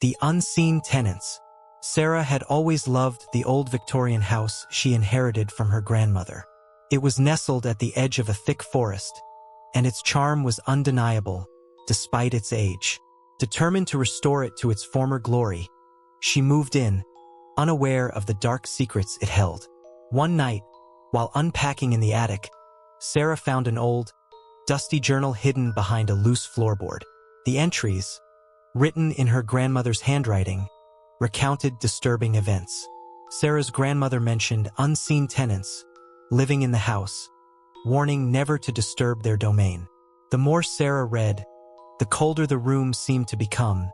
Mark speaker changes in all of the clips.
Speaker 1: The unseen tenants. Sarah had always loved the old Victorian house she inherited from her grandmother. It was nestled at the edge of a thick forest, and its charm was undeniable, despite its age. Determined to restore it to its former glory, she moved in, unaware of the dark secrets it held. One night, while unpacking in the attic, Sarah found an old, dusty journal hidden behind a loose floorboard. The entries, written in her grandmother's handwriting, recounted disturbing events. Sarah's grandmother mentioned unseen tenants living in the house, warning never to disturb their domain. The more Sarah read, the colder the room seemed to become,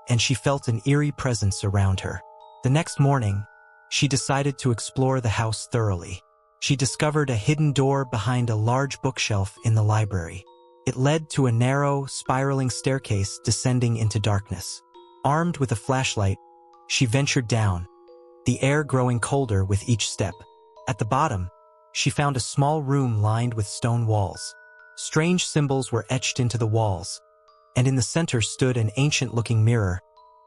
Speaker 1: and she felt an eerie presence around her. The next morning, she decided to explore the house thoroughly. She discovered a hidden door behind a large bookshelf in the library. It led to a narrow, spiraling staircase descending into darkness. Armed with a flashlight, she ventured down, the air growing colder with each step. At the bottom, she found a small room lined with stone walls. Strange symbols were etched into the walls, and in the center stood an ancient-looking mirror,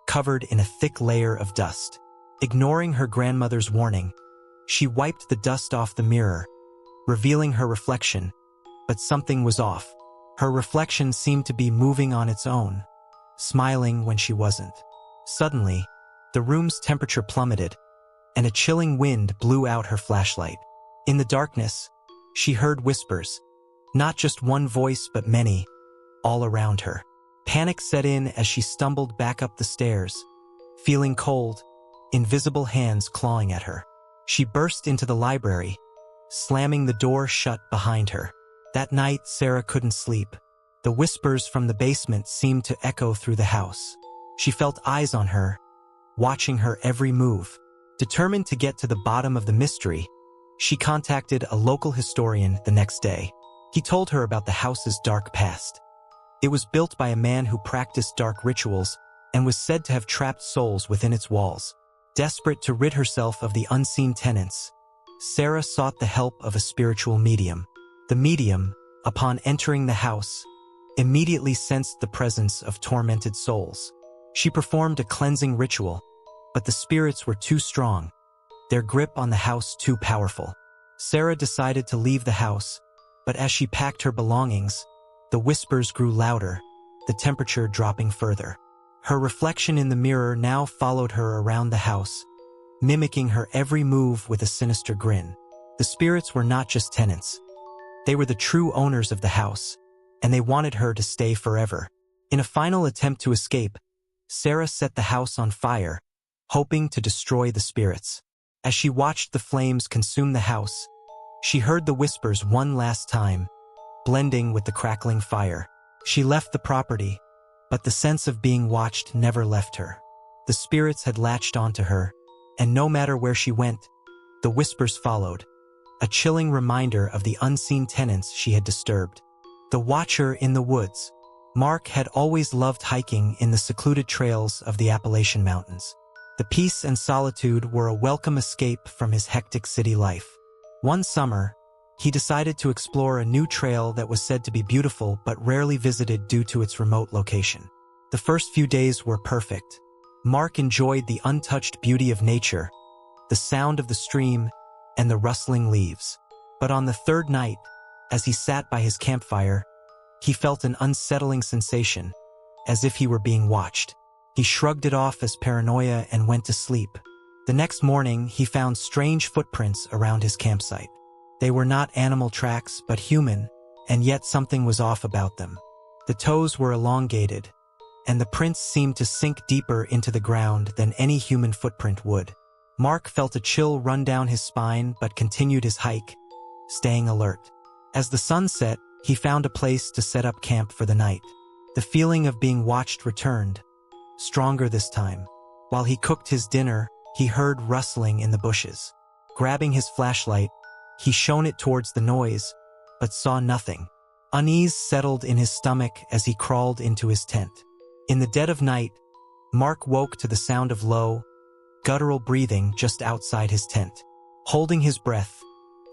Speaker 1: covered in a thick layer of dust. Ignoring her grandmother's warning, she wiped the dust off the mirror, revealing her reflection, but something was off. Her reflection seemed to be moving on its own, smiling when she wasn't. Suddenly, the room's temperature plummeted, and a chilling wind blew out her flashlight. In the darkness, she heard whispers, not just one voice but many, all around her. Panic set in as she stumbled back up the stairs, feeling cold, invisible hands clawing at her. She burst into the library, slamming the door shut behind her. That night, Sarah couldn't sleep. The whispers from the basement seemed to echo through the house. She felt eyes on her, watching her every move. Determined to get to the bottom of the mystery, she contacted a local historian the next day. He told her about the house's dark past. It was built by a man who practiced dark rituals and was said to have trapped souls within its walls. Desperate to rid herself of the unseen tenants, Sarah sought the help of a spiritual medium. The medium, upon entering the house, immediately sensed the presence of tormented souls. She performed a cleansing ritual, but the spirits were too strong, their grip on the house too powerful. Sarah decided to leave the house, but as she packed her belongings, the whispers grew louder, the temperature dropping further. Her reflection in the mirror now followed her around the house, mimicking her every move with a sinister grin. The spirits were not just tenants. They were the true owners of the house, and they wanted her to stay forever. In a final attempt to escape, Sarah set the house on fire, hoping to destroy the spirits. As she watched the flames consume the house, she heard the whispers one last time, blending with the crackling fire. She left the property, but the sense of being watched never left her. The spirits had latched onto her, and no matter where she went, the whispers followed, a chilling reminder of the unseen tenants she had disturbed. The Watcher in the Woods. Mark had always loved hiking in the secluded trails of the Appalachian Mountains. The peace and solitude were a welcome escape from his hectic city life. One summer, he decided to explore a new trail that was said to be beautiful but rarely visited due to its remote location. The first few days were perfect. Mark enjoyed the untouched beauty of nature, the sound of the stream, and the rustling leaves. But on the third night, as he sat by his campfire, he felt an unsettling sensation, as if he were being watched. He shrugged it off as paranoia and went to sleep. The next morning, he found strange footprints around his campsite. They were not animal tracks, but human, and yet something was off about them. The toes were elongated, and the prints seemed to sink deeper into the ground than any human footprint would. Mark felt a chill run down his spine but continued his hike, staying alert. As the sun set, he found a place to set up camp for the night. The feeling of being watched returned, stronger this time. While he cooked his dinner, he heard rustling in the bushes. Grabbing his flashlight, he shone it towards the noise, but saw nothing. Unease settled in his stomach as he crawled into his tent. In the dead of night, Mark woke to the sound of low, guttural breathing just outside his tent. Holding his breath,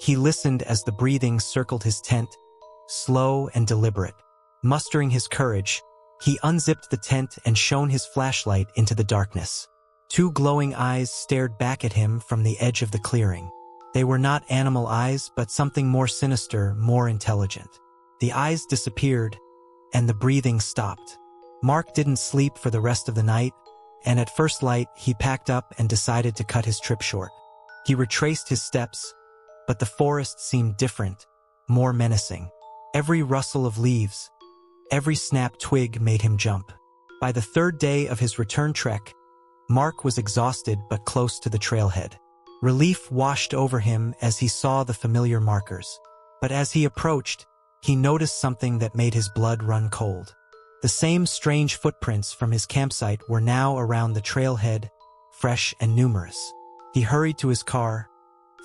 Speaker 1: he listened as the breathing circled his tent, slow and deliberate. Mustering his courage, He unzipped the tent and shone his flashlight into the darkness. Two glowing eyes stared back at him from the edge of the clearing. They were not animal eyes, but something more sinister, more intelligent. The eyes disappeared, and the breathing stopped. Mark didn't sleep for the rest of the night, and at first light, he packed up and decided to cut his trip short. He retraced his steps, but the forest seemed different, more menacing. Every rustle of leaves, every snapped twig made him jump. By the third day of his return trek, Mark was exhausted but close to the trailhead. Relief washed over him as he saw the familiar markers. But as he approached, he noticed something that made his blood run cold. The same strange footprints from his campsite were now around the trailhead, fresh and numerous. He hurried to his car,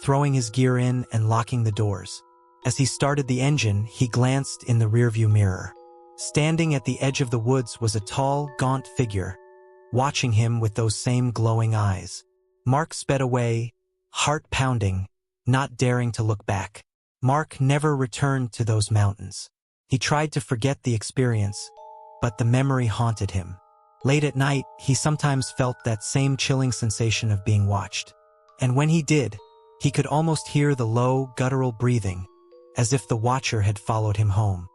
Speaker 1: throwing his gear in and locking the doors. As he started the engine, he glanced in the rearview mirror. Standing at the edge of the woods was a tall, gaunt figure, watching him with those same glowing eyes. Mark sped away, heart pounding, not daring to look back. Mark never returned to those mountains. He tried to forget the experience, but the memory haunted him. Late at night, he sometimes felt that same chilling sensation of being watched. And when he did, he could almost hear the low, guttural breathing, as if the watcher had followed him home.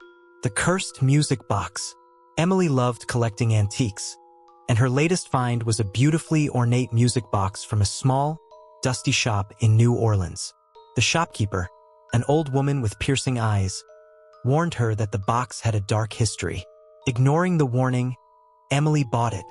Speaker 1: The cursed music box. Emily loved collecting antiques, and her latest find was a beautifully ornate music box from a small, dusty shop in New Orleans. The shopkeeper, an old woman with piercing eyes, warned her that the box had a dark history. Ignoring the warning, Emily bought it,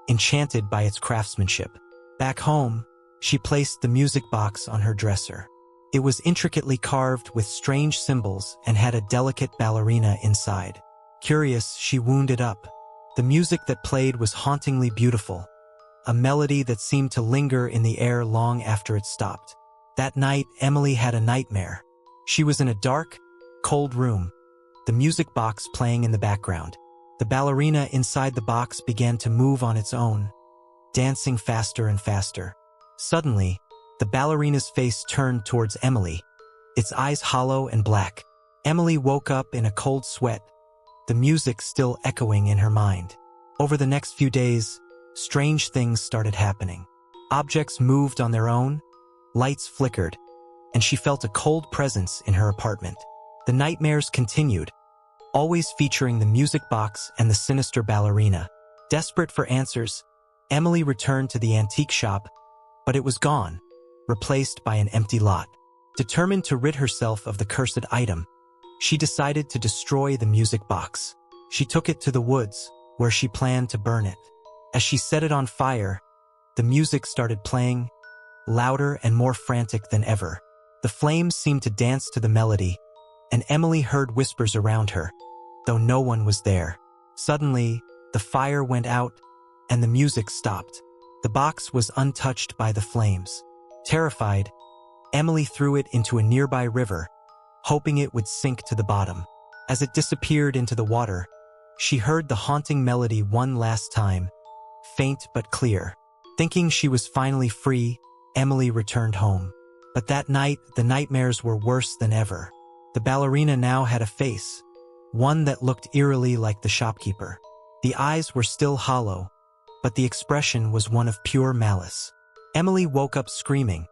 Speaker 1: enchanted by its craftsmanship. Back home, she placed the music box on her dresser. It was intricately carved with strange symbols and had a delicate ballerina inside. Curious, she wound it up. The music that played was hauntingly beautiful, a melody that seemed to linger in the air long after it stopped. That night, Emily had a nightmare. She was in a dark, cold room, the music box playing in the background. The ballerina inside the box began to move on its own, dancing faster and faster. Suddenly, the ballerina's face turned towards Emily, its eyes hollow and black. Emily woke up in a cold sweat, the music still echoing in her mind. Over the next few days, strange things started happening. Objects moved on their own, lights flickered, and she felt a cold presence in her apartment. The nightmares continued, always featuring the music box and the sinister ballerina. Desperate for answers, Emily returned to the antique shop, but it was gone, replaced by an empty lot. Determined to rid herself of the cursed item, she decided to destroy the music box. She took it to the woods, where she planned to burn it. As she set it on fire, the music started playing, louder and more frantic than ever. The flames seemed to dance to the melody, and Emily heard whispers around her, though no one was there. Suddenly, the fire went out, and the music stopped. The box was untouched by the flames. Terrified, Emily threw it into a nearby river, hoping it would sink to the bottom. As it disappeared into the water, she heard the haunting melody one last time, faint but clear. Thinking she was finally free, Emily returned home. But that night, the nightmares were worse than ever. The ballerina now had a face, one that looked eerily like the shopkeeper. The eyes were still hollow, but the expression was one of pure malice. Emily woke up screaming,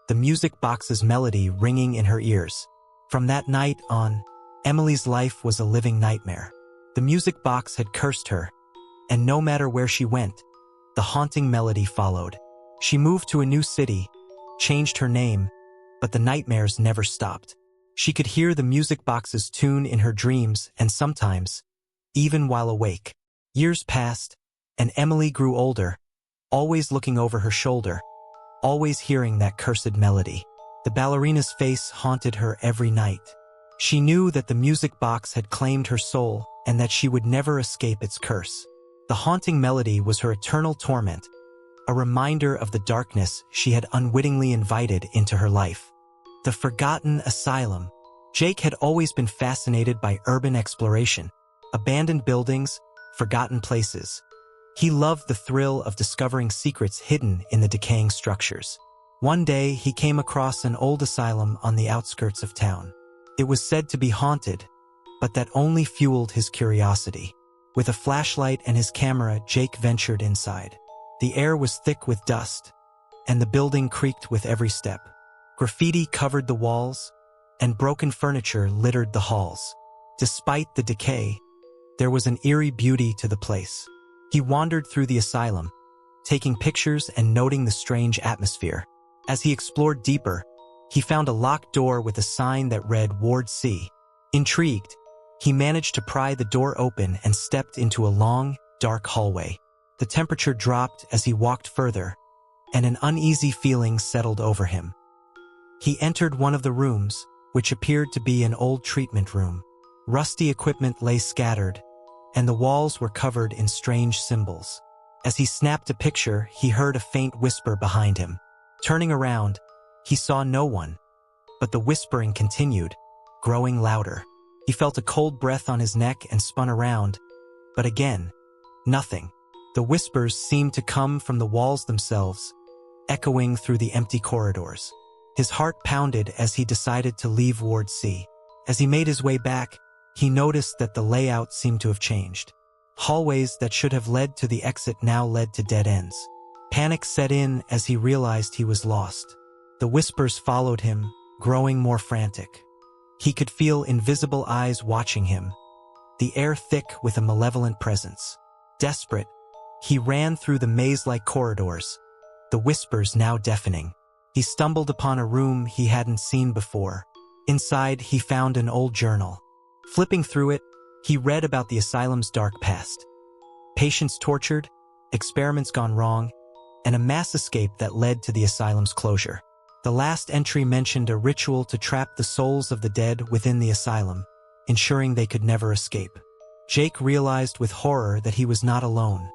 Speaker 1: the music box's melody ringing in her ears. From that night on, Emily's life was a living nightmare. The music box had cursed her, and no matter where she went, the haunting melody followed. She moved to a new city, changed her name, but the nightmares never stopped. She could hear the music box's tune in her dreams and sometimes, even while awake. Years passed, and Emily grew older, always looking over her shoulder, always hearing that cursed melody. The ballerina's face haunted her every night. She knew that the music box had claimed her soul and that she would never escape its curse. The haunting melody was her eternal torment, a reminder of the darkness she had unwittingly invited into her life. The forgotten asylum. Jake had always been fascinated by urban exploration, abandoned buildings, forgotten places. He loved the thrill of discovering secrets hidden in the decaying structures. One day, he came across an old asylum on the outskirts of town. It was said to be haunted, but that only fueled his curiosity. With a flashlight and his camera, Jake ventured inside. The air was thick with dust, and the building creaked with every step. Graffiti covered the walls, and broken furniture littered the halls. Despite the decay, there was an eerie beauty to the place. He wandered through the asylum, taking pictures and noting the strange atmosphere. As he explored deeper, he found a locked door with a sign that read Ward C. Intrigued, he managed to pry the door open and stepped into a long, dark hallway. The temperature dropped as he walked further, and an uneasy feeling settled over him. He entered one of the rooms, which appeared to be an old treatment room. Rusty equipment lay scattered, and the walls were covered in strange symbols. As he snapped a picture, he heard a faint whisper behind him. Turning around, he saw no one, but the whispering continued, growing louder. He felt a cold breath on his neck and spun around, but again, nothing. The whispers seemed to come from the walls themselves, echoing through the empty corridors. His heart pounded as he decided to leave Ward C. As he made his way back, he noticed that the layout seemed to have changed. Hallways that should have led to the exit now led to dead ends. Panic set in as he realized he was lost. The whispers followed him, growing more frantic. He could feel invisible eyes watching him, the air thick with a malevolent presence. Desperate, he ran through the maze-like corridors, the whispers now deafening. He stumbled upon a room he hadn't seen before. Inside, he found an old journal. Flipping through it, he read about the asylum's dark past. Patients tortured, experiments gone wrong, and a mass escape that led to the asylum's closure. The last entry mentioned a ritual to trap the souls of the dead within the asylum, ensuring they could never escape. Jake realized with horror that he was not alone.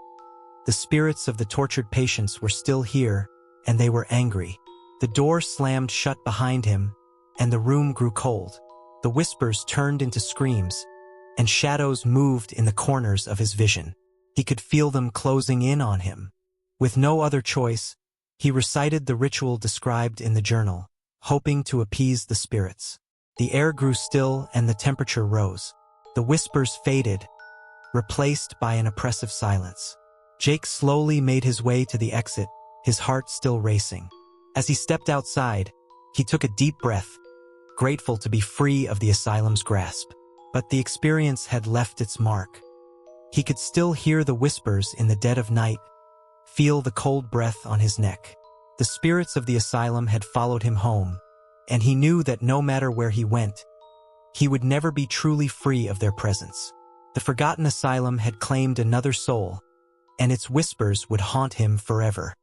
Speaker 1: The spirits of the tortured patients were still here, and they were angry. The door slammed shut behind him, and the room grew cold. The whispers turned into screams, and shadows moved in the corners of his vision. He could feel them closing in on him. With no other choice, he recited the ritual described in the journal, hoping to appease the spirits. The air grew still and the temperature rose. The whispers faded, replaced by an oppressive silence. Jake slowly made his way to the exit, his heart still racing. As he stepped outside, he took a deep breath, grateful to be free of the asylum's grasp. But the experience had left its mark. He could still hear the whispers in the dead of night, feel the cold breath on his neck. The spirits of the asylum had followed him home, and he knew that no matter where he went, he would never be truly free of their presence. The forgotten asylum had claimed another soul, and its whispers would haunt him forever.